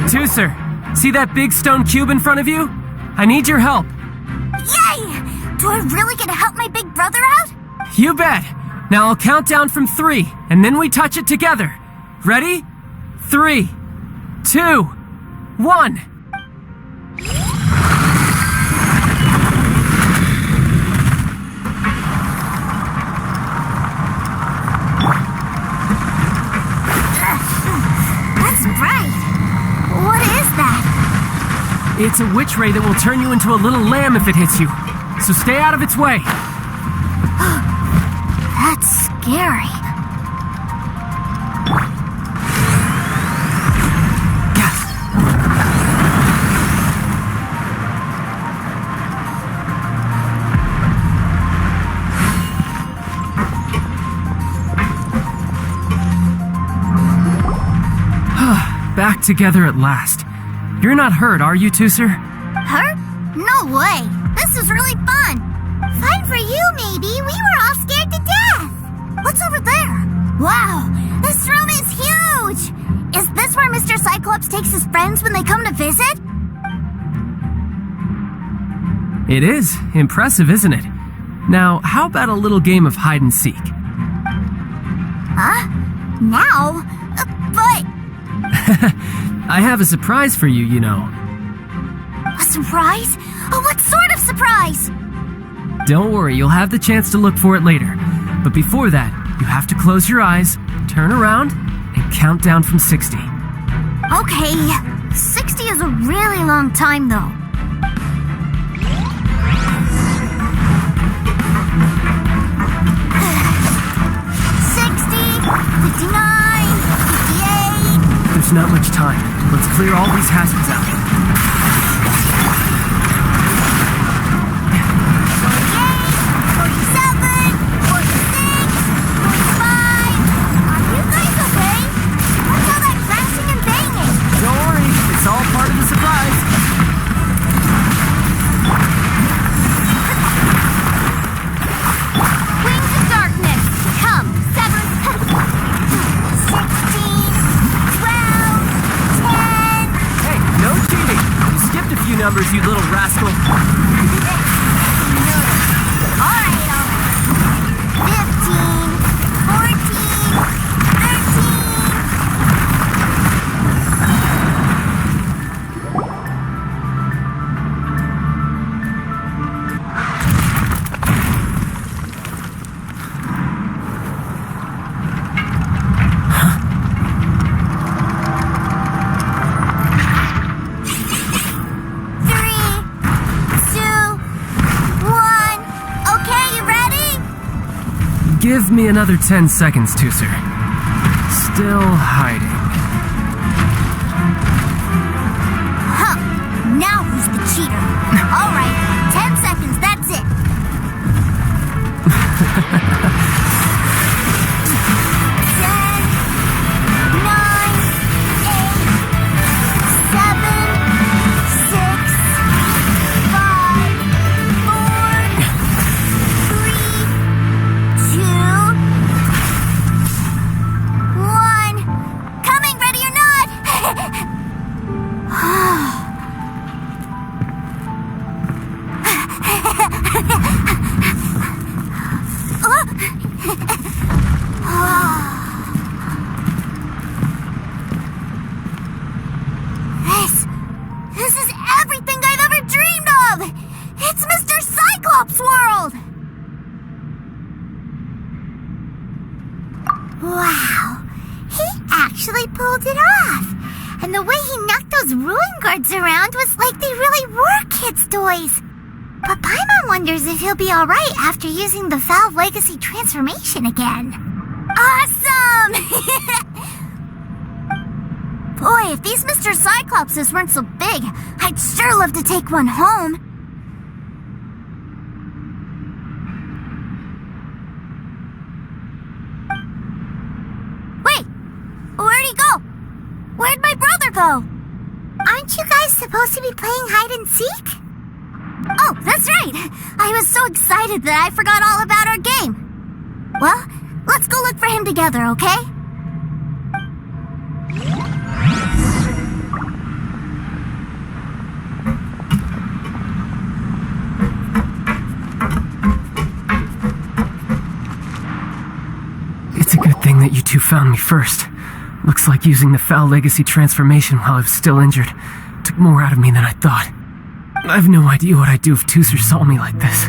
Teucer, see that big stone cube in front of you? I need your help. Yay! Do I really get to help my big brother out? You bet. Now I'll count down from 3, and then we touch it together. Ready? 3, 2, 1. That's bright. What is that? It's a witch ray that will turn you into a little lamb if it hits you. So stay out of its way. That's scary. Back together at last. You're not hurt, are you, Teucer? Hurt? No way. This is really fun. Fun for you, maybe. We were all scared to death. What's over there? Wow, this room is huge. Is this where Mr. Cyclops takes his friends when they come to visit? It is. Impressive, isn't it? Now, how about a little game of hide and seek? Huh? Now? But... I have a surprise for you, you know. A surprise? Oh, what sort of surprise? Don't worry, you'll have the chance to look for it later. But before that, you have to close your eyes, turn around, and count down from 60. Okay, 60 is a really long time, though. 60, 59, 58... There's not much time. Let's clear all these hazards out. 2 numbers, you little rascal. Alright. 15, 14, 13. Give me another 10 seconds, Teucer. Still hiding. Huh. Now who's the cheater? Alright, 10 seconds, that's it. 10, 9, 8, 7, 6, 5, 4, 3, Wow, he actually pulled it off. And the way he knocked those ruin guards around was like they really were kids' toys. But Paimon wonders if he'll be alright after using the Valve Legacy transformation again. Awesome! Boy, if these Mr. Cyclopses weren't so big, I'd sure love to take one home. Wait! Where'd he go? Where'd my brother go? Aren't you guys supposed to be playing hide and seek? Oh, that's right! I was so excited that I forgot all about our game. Well, let's go look for him together, okay? It's a good thing that you two found me first. Looks like using the Foul Legacy transformation while I was still injured took more out of me than I thought. I have no idea what I'd do if Teucer saw me like this.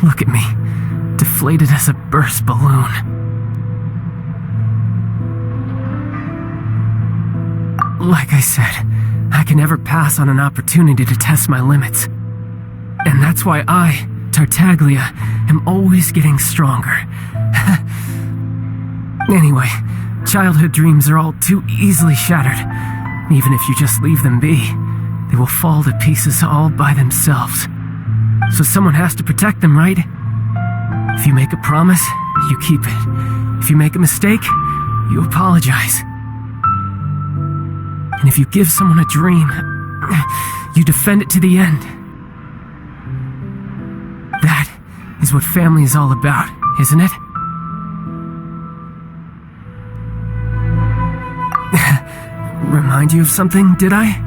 Look at me, deflated as a burst balloon. Like I said, I can never pass on an opportunity to test my limits. And that's why I, Tartaglia, am always getting stronger. Anyway, childhood dreams are all too easily shattered. Even if you just leave them be, they will fall to pieces all by themselves. So someone has to protect them, right? If you make a promise, you keep it. If you make a mistake, you apologize. And if you give someone a dream, you defend it to the end. That is what family is all about, isn't it? Remind you of something, did I?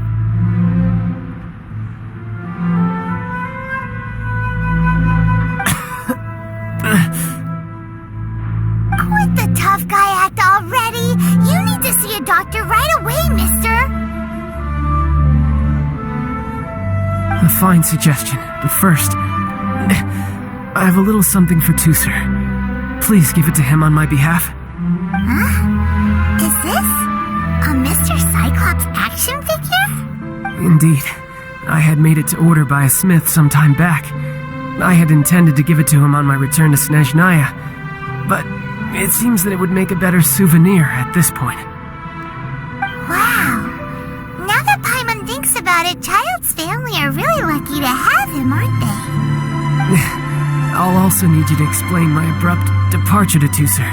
Quit the tough guy act already. You need to see a doctor right away, mister. A fine suggestion, but first, I have a little something for Teucer. Please give it to him on my behalf. Huh? Is this a Mr. Cyclops action figure? Indeed. I had made it to order by a smith some time back. I had intended to give it to him on my return to Snezhnaya, but it seems that it would make a better souvenir at this point. Wow. Now that Paimon thinks about it, Childe's family are really lucky to have him, aren't they? I'll also need you to explain my abrupt departure to Teucer.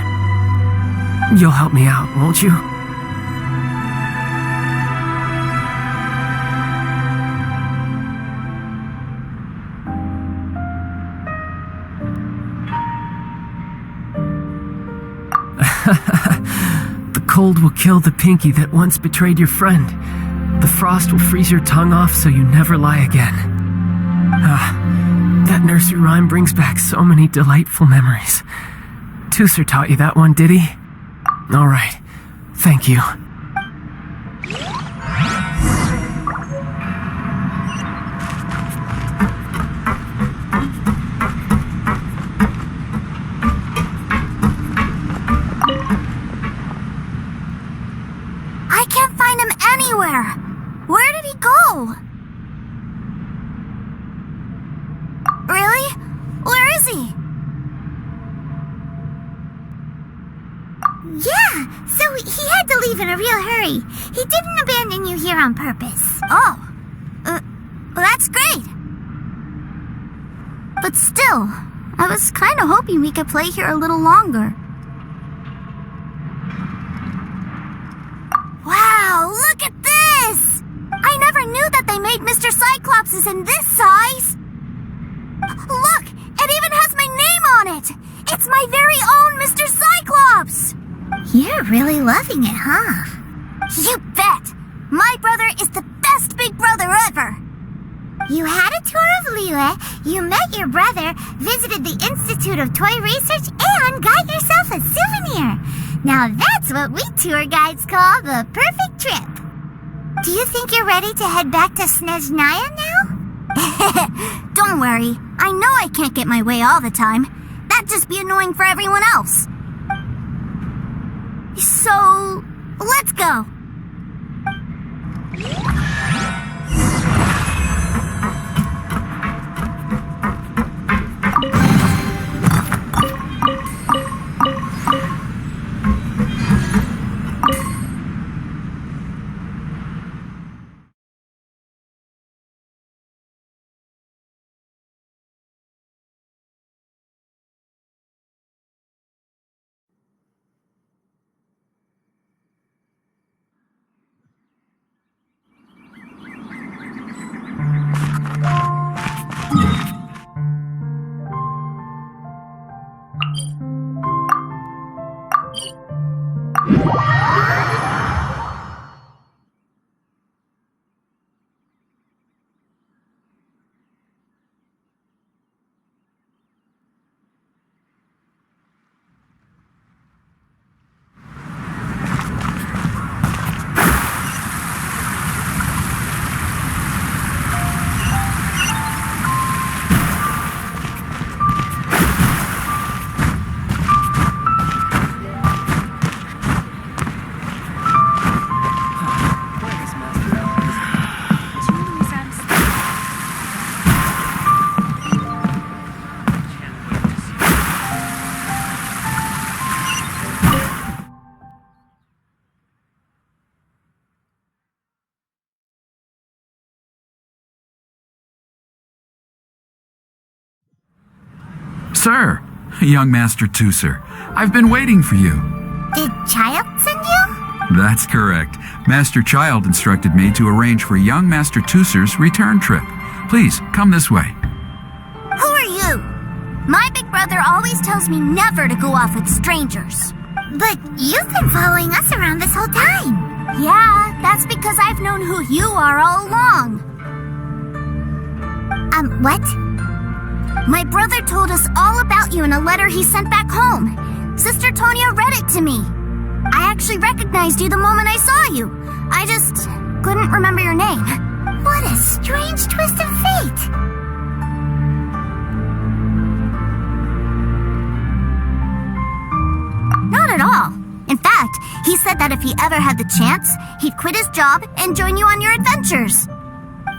You'll help me out, won't you? The cold will kill the pinky that once betrayed your friend. The frost will freeze your tongue off so you never lie again. That nursery rhyme brings back so many delightful memories. Teucer taught you that one, did he? All right. Thank you. I can't find him anywhere. Where did he go? Really? Where is he? Yeah, so he had to leave in a real hurry. He didn't abandon you here on purpose. Oh. Well, that's great. But still, I was kind of hoping we could play here a little longer. Wow, look at this! I never knew that they made Mr. Cyclopses in this size! Look, it even has my name on it! It's my very own Mr. Cyclops! You're really loving it, huh? You bet! My brother is the best big brother ever! You had a tour of Liyue, you met your brother, visited the Institute of Toy Research, and got yourself a souvenir. Now that's what we tour guides call the perfect trip. Do you think you're ready to head back to Snezhnaya now? Don't worry. I know I can't get my way all the time. That'd just be annoying for everyone else. So, let's go. Sir, young Master Teucer, I've been waiting for you. Did Childe send you? That's correct. Master Childe instructed me to arrange for young Master Teucer's return trip. Please, come this way. Who are you? My big brother always tells me never to go off with strangers. But you've been following us around this whole time. Yeah, that's because I've known who you are all along. What? My brother told us all about you in a letter he sent back home. Sister Tonya read it to me. I actually recognized you the moment I saw you. I just couldn't remember your name. What a strange twist of fate. Not at all. In fact, he said that if he ever had the chance, he'd quit his job and join you on your adventures.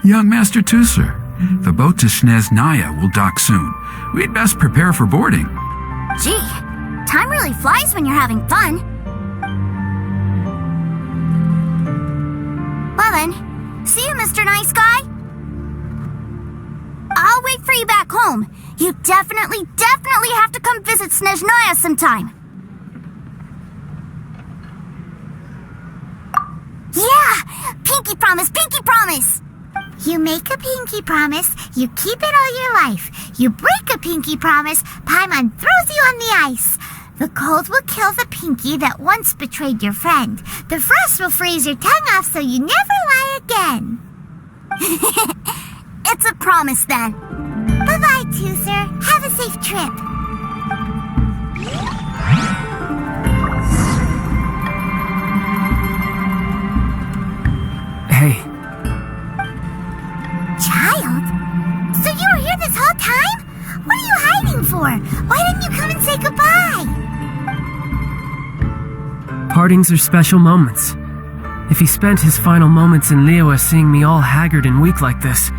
Young Master Teucer, the boat to Snezhnaya will dock soon. We'd best prepare for boarding. Gee, time really flies when you're having fun. Well then, see you, Mr. Nice Guy. I'll wait for you back home. You definitely have to come visit Snezhnaya sometime. Yeah! Pinky promise, pinky promise! You make a pinky promise, you keep it all your life. You break a pinky promise, Paimon throws you on the ice. The cold will kill the pinky that once betrayed your friend. The frost will freeze your tongue off so you never lie again. It's a promise then. Bye-bye, Teucer. Have a safe trip. Hey. Childe? So you were here this whole time? What are you hiding for? Why didn't you come and say goodbye? Partings are special moments. If he spent his final moments in Liyue seeing me all haggard and weak like this,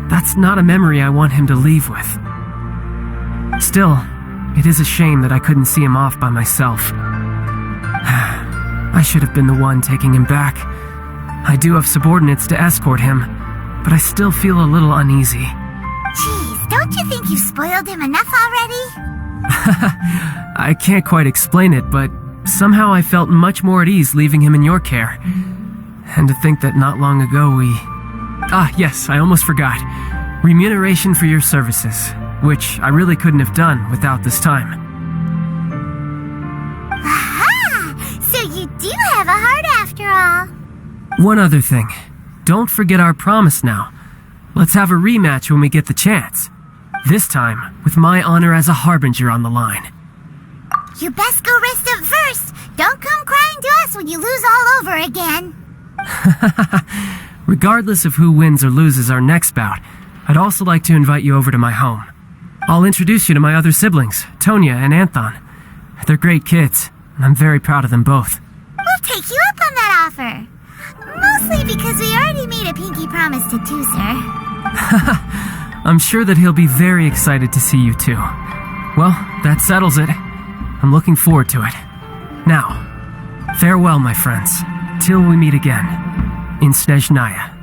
that's not a memory I want him to leave with. Still, it is a shame that I couldn't see him off by myself. I should have been the one taking him back. I do have subordinates to escort him, but I still feel a little uneasy. Jeez, don't you think you've spoiled him enough already? I can't quite explain it, but somehow I felt much more at ease leaving him in your care. And to think that not long ago we... Ah, yes, I almost forgot. Remuneration for your services, which I really couldn't have done without this time. Aha! So you do have a heart after all. One other thing. Don't forget our promise now. Let's have a rematch when we get the chance. This time, with my honor as a Harbinger on the line. You best go rest up first. Don't come crying to us when you lose all over again. Regardless of who wins or loses our next bout, I'd also like to invite you over to my home. I'll introduce you to my other siblings, Tonya and Anthon. They're great kids. I'm very proud of them both. We'll take you up on that offer. Mostly because we already made a pinky promise to Teucer. I'm sure that he'll be very excited to see you too. Well, that settles it. I'm looking forward to it. Now, farewell, my friends, till we meet again in Snezhnaya.